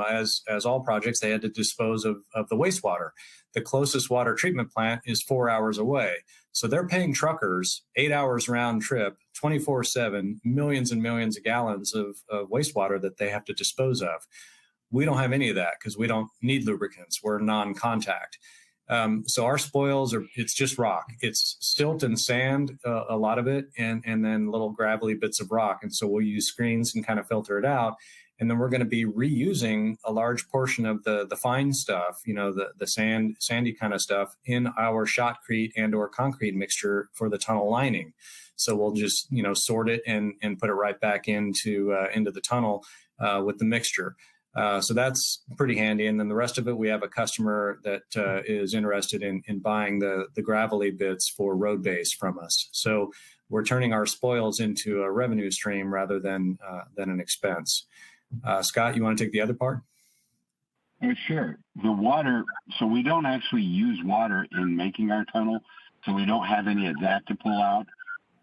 as all projects, they had to dispose of the wastewater. The closest water treatment plant is 4 hours away. So they're paying truckers 8 hours round trip, 24/7, millions and millions of gallons of wastewater that they have to dispose of. We don't have any of that because we don't need lubricants. We're non-contact. So our spoils it's just rock. It's silt and sand, a lot of it, and then little gravelly bits of rock. And so we'll use screens and kind of filter it out. And then we're going to be reusing a large portion of the fine stuff, the sandy kind of stuff in our shotcrete and or concrete mixture for the tunnel lining. So we'll just, sort it and put it right back into the tunnel with the mixture. So that's pretty handy. And then the rest of it, we have a customer that is interested in buying the gravelly bits for road base from us. So we're turning our spoils into a revenue stream rather than an expense. Scott, you want to take the other part? Sure. The water, so we don't actually use water in making our tunnel, so we don't have any of that to pull out.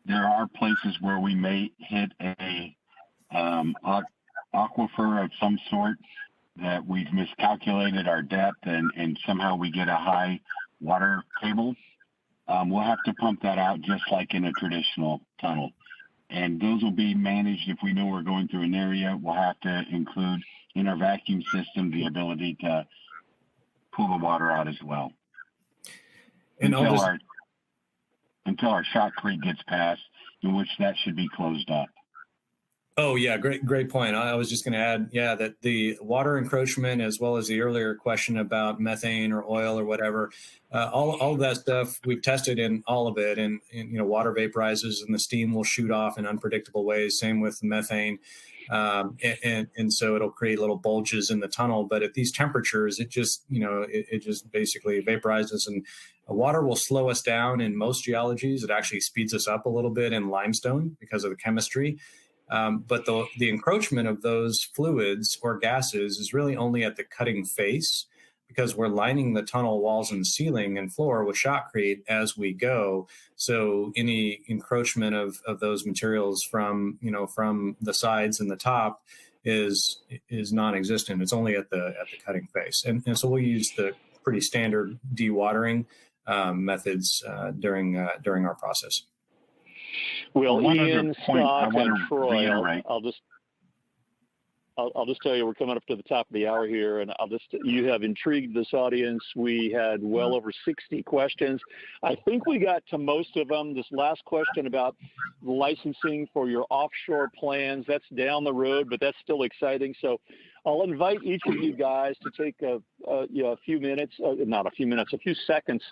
There are places where we may hit a aquifer of some sort that we've miscalculated our depth and somehow we get a high water table. We'll have to pump that out just like in a traditional tunnel. And those will be managed if we know we're going through an area. We'll have to include in our vacuum system the ability to pull the water out as well. And until our shotcrete gets passed, in which that should be closed up. Oh, yeah, great point. I was just going to add, that the water encroachment, as well as the earlier question about methane or oil or whatever, all of that stuff, we've tested in all of it. And water vaporizes and the steam will shoot off in unpredictable ways. Same with methane. And so it'll create little bulges in the tunnel. But at these temperatures, it just basically vaporizes, and water will slow us down in most geologies. It actually speeds us up a little bit in limestone because of the chemistry. But the encroachment of those fluids or gases is really only at the cutting face, because we're lining the tunnel walls and ceiling and floor with shotcrete as we go. So any encroachment of those materials from the sides and the top is non-existent. It's only at the cutting face. And so we'll use the pretty standard dewatering methods during our process. Well, Ian, Scott, and Troy, I'll just tell you, we're coming up to the top of the hour here, and you have intrigued this audience. We had well over 60 questions. I think we got to most of them. This last question about licensing for your offshore plans, that's down the road, but that's still exciting. So I'll invite each of you guys to take a few minutes, a few seconds,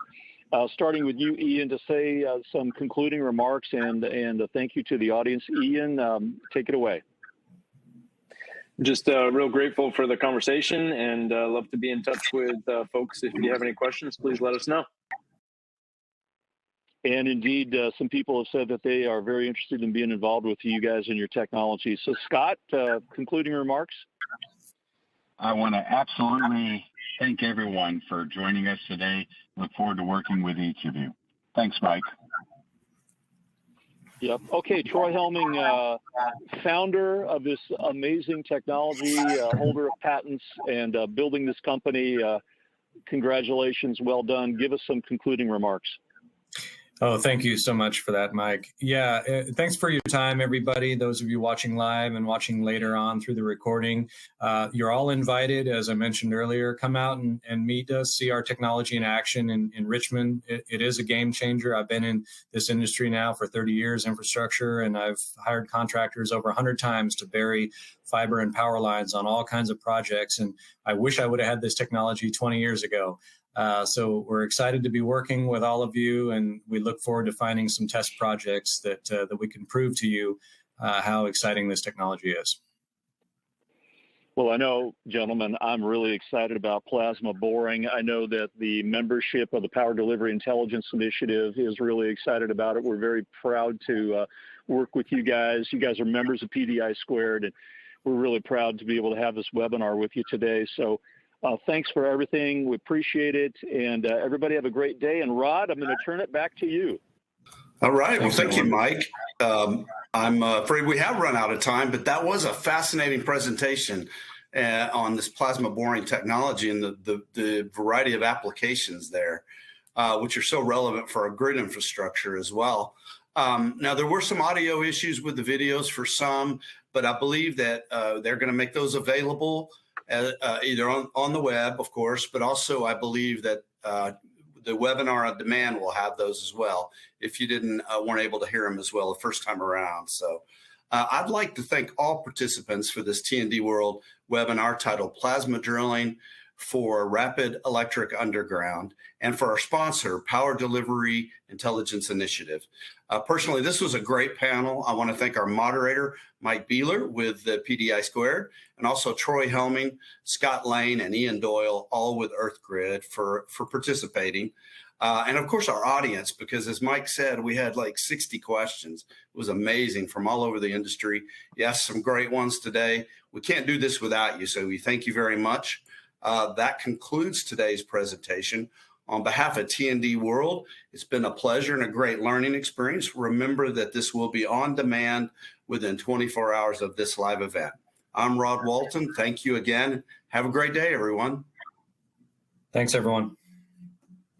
starting with you, Ian, to say some concluding remarks and a thank you to the audience. Ian, take it away. Just real grateful for the conversation, and love to be in touch with folks. If you have any questions, please let us know. And indeed, some people have said that they are very interested in being involved with you guys and your technology. So, Scott, concluding remarks? I want to absolutely thank everyone for joining us today. Look forward to working with each of you. Thanks, Mike. Yep. Okay, Troy Helming, founder of this amazing technology, holder of patents, and building this company. Congratulations, well done. Give us some concluding remarks. Oh, thank you so much for that, Mike. Yeah, thanks for your time, everybody. Those of you watching live and watching later on through the recording, you're all invited. As I mentioned earlier, come out and meet us, see our technology in action in Richmond. It is a game changer. I've been in this industry now for 30 years, infrastructure, and I've hired contractors over 100 times to bury fiber and power lines on all kinds of projects. And I wish I would have had this technology 20 years ago. So we're excited to be working with all of you, and we look forward to finding some test projects that we can prove to you how exciting this technology is. Well, I know, gentlemen, I'm really excited about plasma boring. I know that the membership of the Power Delivery Intelligence Initiative is really excited about it. We're very proud to work with you guys. You guys are members of PDI Squared, and we're really proud to be able to have this webinar with you today. So thanks for everything. We appreciate it. And everybody have a great day. And Rod, I'm going to turn it back to you. All right. Well, thank you, Mike. I'm afraid we have run out of time, but that was a fascinating presentation on this plasma boring technology and the variety of applications there, which are so relevant for our grid infrastructure as well. Now, there were some audio issues with the videos for some, but I believe that they're going to make those available either on the web, of course, but also I believe that the webinar on demand will have those as well if you weren't able to hear them as well the first time around. So I'd like to thank all participants for this T&D World webinar titled Plasma Drilling for Rapid Electric Underground, and for our sponsor, Power Delivery Intelligence Initiative. Personally, this was a great panel. I want to thank our moderator, Mike Beeler with the PDI Squared, and also Troy Helming, Scott Lane, and Ian Doyle, all with EarthGrid for participating. And of course, our audience, because as Mike said, we had like 60 questions. It was amazing from all over the industry. You asked some great ones today. We can't do this without you, so we thank you very much. That concludes today's presentation. On behalf of T&D World, it's been a pleasure and a great learning experience. Remember that this will be on demand within 24 hours of this live event. I'm Rod Walton. Thank you again. Have a great day, everyone. Thanks, everyone.